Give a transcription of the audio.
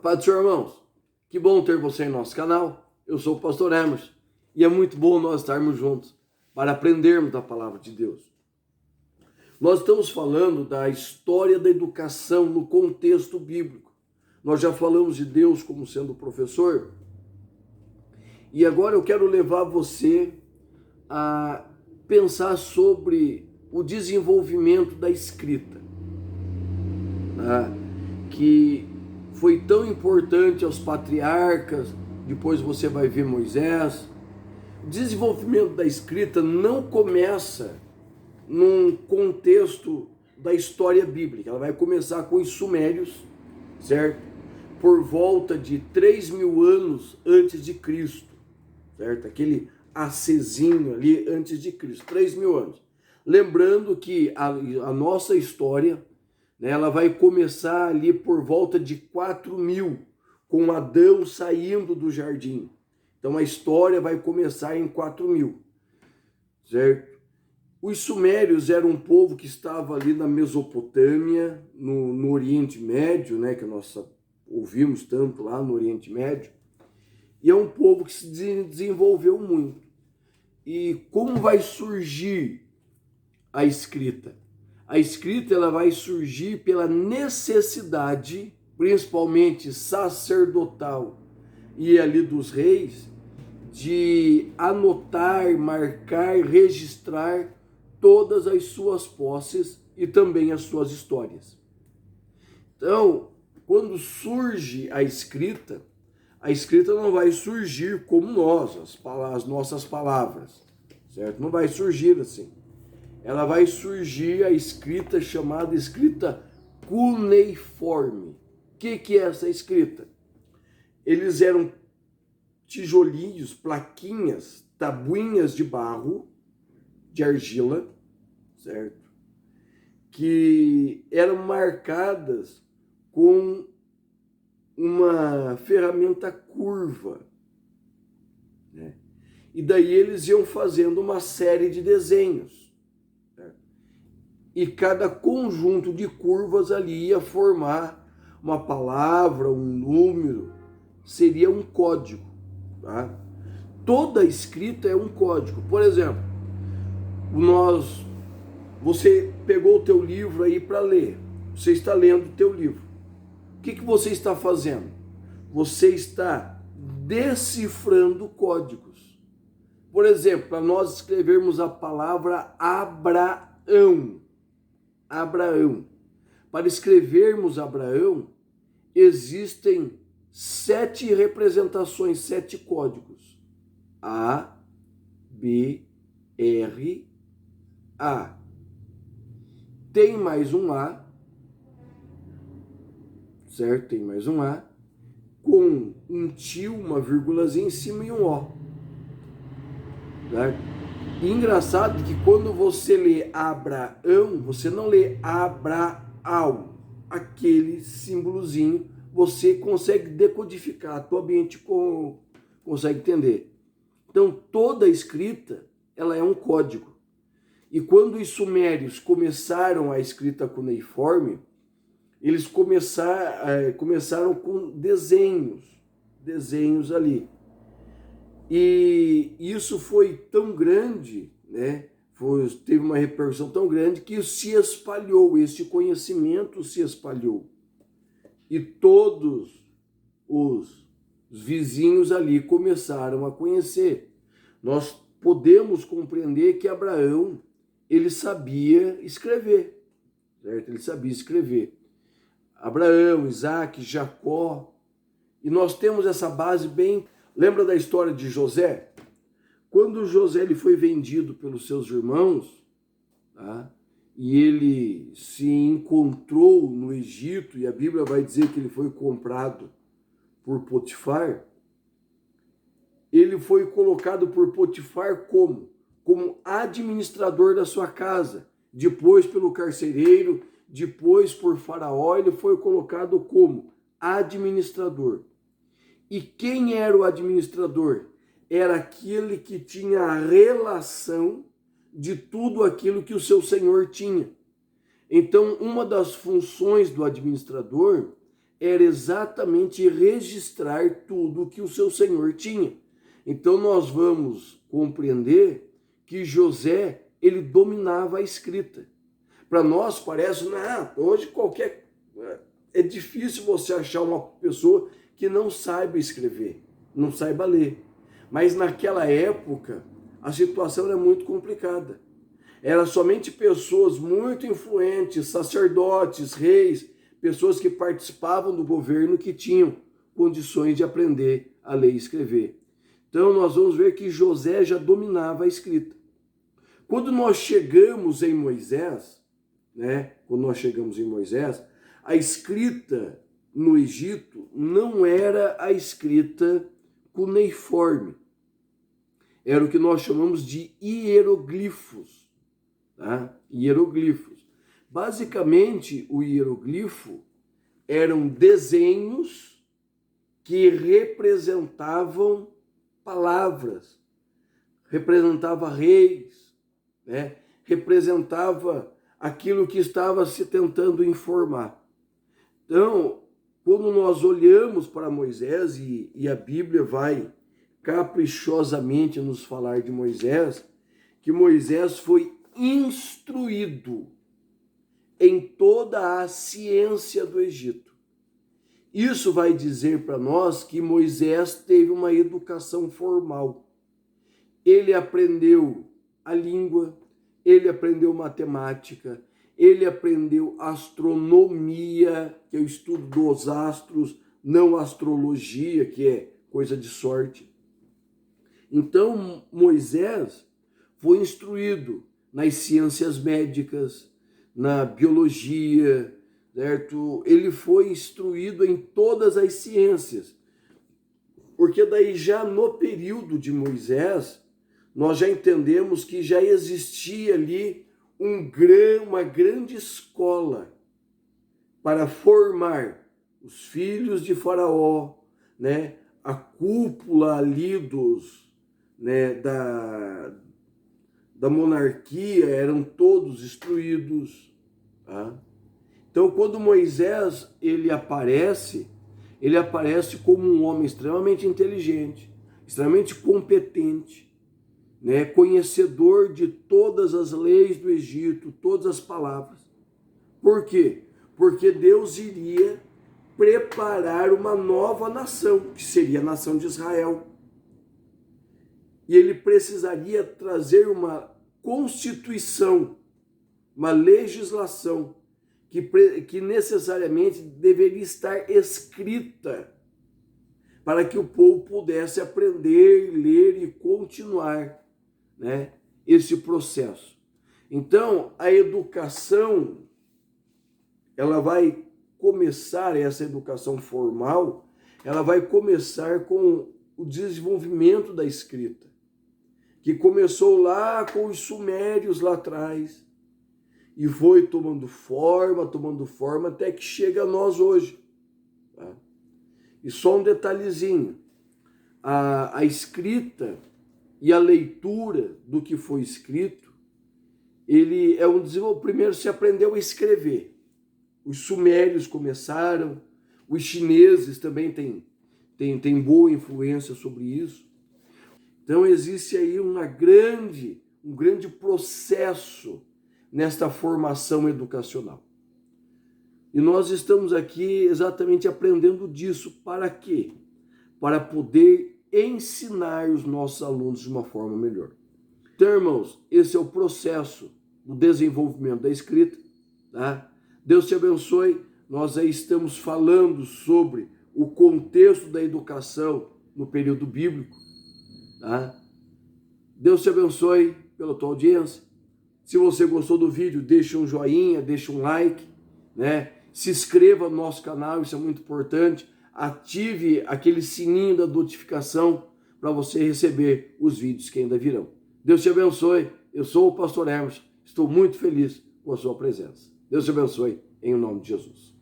Paz do Senhor, irmãos. Que bom ter você em nosso canal. Eu sou o pastor Emerson e é muito bom nós estarmos juntos para aprendermos da palavra de Deus. Nós estamos falando da história da educação no contexto bíblico. Nós já falamos de Deus como sendo professor e agora eu quero levar você a pensar sobre o desenvolvimento da escrita, que foi tão importante aos patriarcas. Depois você vai ver Moisés. O desenvolvimento da escrita não começa num contexto da história bíblica. Ela vai começar com os sumérios, certo? Por volta de 3.000 anos antes de Cristo, certo? Aquele acezinho ali antes de Cristo, 3.000 anos. Lembrando que a nossa história, né, ela vai começar ali por volta de 4.000, com Adão saindo do jardim. Então a história vai começar em 4.000, certo? Os sumérios eram um povo que estava ali na Mesopotâmia, no Oriente Médio, né, que nós ouvimos tanto lá no Oriente Médio, e é um povo que se desenvolveu muito. E como vai surgir a escrita? A escrita ela vai surgir pela necessidade, principalmente sacerdotal e ali dos reis, de anotar, marcar, registrar todas as suas posses e também as suas histórias. Então, quando surge a escrita não vai surgir como nós, as nossas palavras, certo? Não vai surgir assim. Ela vai surgir a escrita chamada escrita cuneiforme. O que é essa escrita? Eles eram tijolinhos, plaquinhas, tabuinhas de barro, de argila, certo? Que eram marcadas com uma ferramenta curva, né? E daí eles iam fazendo uma série de desenhos. E cada conjunto de curvas ali ia formar uma palavra, um número, seria um código, tá? Toda escrita é um código. Por exemplo, você pegou o teu livro aí para ler, você está lendo o teu livro. O que você está fazendo? Você está decifrando códigos. Por exemplo, para nós escrevermos a palavra Abraão. Para escrevermos Abraão, existem 7 representações, 7 códigos. A, B, R, A. Tem mais um A, certo? Tem mais um A, com um tio, uma vírgulazinha em cima e um O. Certo? E engraçado que quando você lê Abraão, você não lê Abraão, aquele símbolozinho, você consegue decodificar, a tua mente consegue entender. Então toda escrita, ela é um código. E quando os sumérios começaram a escrita cuneiforme, eles começaram com desenhos ali. E isso foi tão grande, né? Teve uma repercussão tão grande que se espalhou, este conhecimento se espalhou. E todos os vizinhos ali começaram a conhecer. Nós podemos compreender que Abraão, ele sabia escrever, certo? Ele sabia escrever. Abraão, Isaac, Jacó. E nós temos essa base bem... Lembra da história de José? Quando José ele foi vendido pelos seus irmãos, tá? E ele se encontrou no Egito, e a Bíblia vai dizer que ele foi comprado por Potifar, ele foi colocado por Potifar como? Como administrador da sua casa, depois pelo carcereiro, depois por Faraó, ele foi colocado como administrador. E quem era o administrador? Era aquele que tinha a relação de tudo aquilo que o seu senhor tinha. Então, uma das funções do administrador era exatamente registrar tudo que o seu senhor tinha. Então nós vamos compreender que José, ele dominava a escrita. Para nós parece, hoje é difícil você achar uma pessoa que não saiba escrever, não saiba ler. Mas naquela época, a situação era muito complicada. Era somente pessoas muito influentes, sacerdotes, reis, pessoas que participavam do governo que tinham condições de aprender a ler e escrever. Então nós vamos ver que José já dominava a escrita. Quando nós chegamos em Moisés, a escrita no Egito não era a escrita cuneiforme. Era o que nós chamamos de hieroglifos. Tá? Hieroglifos. Basicamente, o hieroglifo eram desenhos que representavam palavras, representava reis, representava aquilo que estava se tentando informar. Então, quando nós olhamos para Moisés, e a Bíblia vai caprichosamente nos falar de Moisés, que Moisés foi instruído em toda a ciência do Egito. Isso vai dizer para nós que Moisés teve uma educação formal. Ele aprendeu a língua, ele aprendeu matemática, ele aprendeu astronomia, que é o estudo dos astros, não astrologia, que é coisa de sorte. Então, Moisés foi instruído nas ciências médicas, na biologia, certo? Ele foi instruído em todas as ciências. Porque daí já no período de Moisés, nós já entendemos que já existia ali uma grande escola para formar os filhos de Faraó, a cúpula ali da monarquia, eram todos instruídos. Tá? Então, quando Moisés ele aparece como um homem extremamente inteligente, extremamente competente, conhecedor de todas as leis do Egito, todas as palavras. Por quê? Porque Deus iria preparar uma nova nação, que seria a nação de Israel. E ele precisaria trazer uma constituição, uma legislação, que necessariamente deveria estar escrita para que o povo pudesse aprender, ler e continuar esse processo. Então, a educação, ela vai começar, essa educação formal, ela vai começar com o desenvolvimento da escrita, que começou lá com os sumérios lá atrás, e foi tomando forma, até que chega a nós hoje. Tá? E só um detalhezinho, a escrita e a leitura do que foi escrito, ele é primeiro se aprendeu a escrever. Os sumérios começaram, os chineses também têm boa influência sobre isso. Então existe aí um grande processo nesta formação educacional. E nós estamos aqui exatamente aprendendo disso. Para quê? Para poder ensinar os nossos alunos de uma forma melhor. Então, irmãos, esse é o processo do desenvolvimento da escrita. Tá? Deus te abençoe. Nós aí estamos falando sobre o contexto da educação no período bíblico. Tá? Deus te abençoe pela tua audiência. Se você gostou do vídeo, deixa um joinha, deixa um like, Se inscreva no nosso canal, isso é muito importante. Ative aquele sininho da notificação para você receber os vídeos que ainda virão. Deus te abençoe. Eu sou o pastor Emerson. Estou muito feliz com a sua presença. Deus te abençoe em nome de Jesus.